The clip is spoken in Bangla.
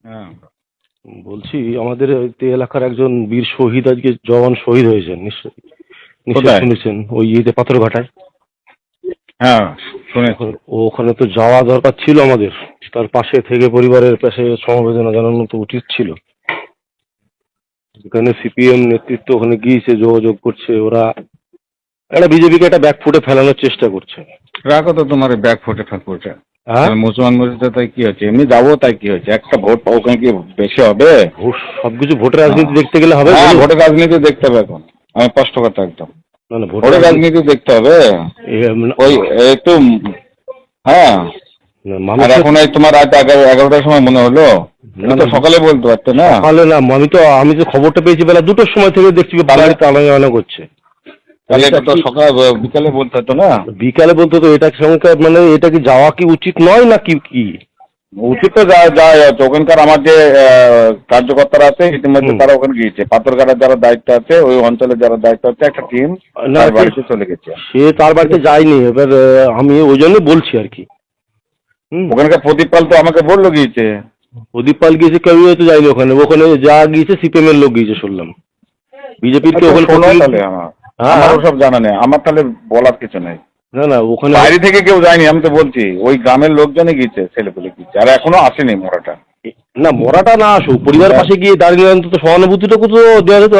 হ্যাঁ, বলছি আমাদের এলাকার একজন বীর শহীদ, আজকে জওয়ান শহীদ হয়েছেন, নিশ্চয়ই নিশ্চয়ই কোথায়? শুনেছেন, ওই পাথরঘাটায়। হ্যাঁ, শুনেছি। ওখানে তো যাওয়া দরকার ছিল আমাদের, তার পাশে থেকে পরিবারের পাশে সমবেদনা জানানো তো উচিত ছিল। এখানে সিপিএম নেতৃত্ব ওখানে গিয়েছে, যোগাযোগ করছে, ওরা একটা বিজেপিকে একটা ব্যাকফুটে ফেলানোর চেষ্টা করছে। রাখো তো তোমার ব্যাগ ফুটে ঠাকুরটা। হ্যাঁ, মুসলমান মসজিদে তাই কি হচ্ছে, এমনি যাবো তাই কি হচ্ছে, একটা ভোট ওখানে কি বেশি হবে? সবকিছু ভোটের রাজনীতি দেখতে গেলে হবে? হ্যাঁ, বলুন। ভোটের রাজনীতি দেখতে হবে এখন। আমি স্পষ্ট কথা একদম, না না, ভোটের রাজনীতি দেখতে হবে। ওই একটু, হ্যাঁ। আর মানুষের এখন এই তোমার রাত 11টার সময় মনে হলো, এটা তো সকালে বলতে পারতো না। সকালে না, আমি তো খবরটা পেয়েছি বেলা 2টোর সময় থেকে, দেখছি বাড়িতে আনাগোনা করছে। তাহলে এটা তো সকাল বিকালে বলতে হতো না। বিকালে বলতে তো এটা সঙ্গে মানে এটা কি যাওয়া কি উচিত নয় না কি? কি উচিত তো যাওয়া যাচ্ছে। ওখানকার আমার যে কার্যকর্তারা আছে ইতিমধ্যে তারা ওখানে গিয়েছে, পাথরঘাটার যারা দায়িত্ব আছে, ওই অঞ্চলের যারা দায়িত্ব আছে, একটা টিম না, তার বাড়িতে চলে গেছে। সে তার বাড়িতে যায়নি, এবার আমি ওই জন্য বলছি আর কি। ওখানকার প্রদীপ পাল তো আমাকে বললো গিয়েছে। প্রদীপ পাল গিয়েছে, কেউ হয়তো যায়নি ওখানে। ওখানে যা গিয়েছে সিপিএম এর লোক গিয়েছে শুনলাম, বিজেপির কেউ ওখানে শোনো তাহলে, আমার সব জানা নেই, আমার তাহলে বলার কিছু নেই। না না, ওখানে বাইরে থেকে কেউ যায়নি, আমি তো বলছি ওই গ্রামের লোকজনই গিয়েছে, ছেলেপুলে গিয়েছে, আর এখনো আসেনি মোড়াটা। না, মরাটা না আসুক, পরিবার পাশে গিয়ে দাঁড়িয়ে অন্তত সহানুভূতিটুকু তো দেওয়া যেত।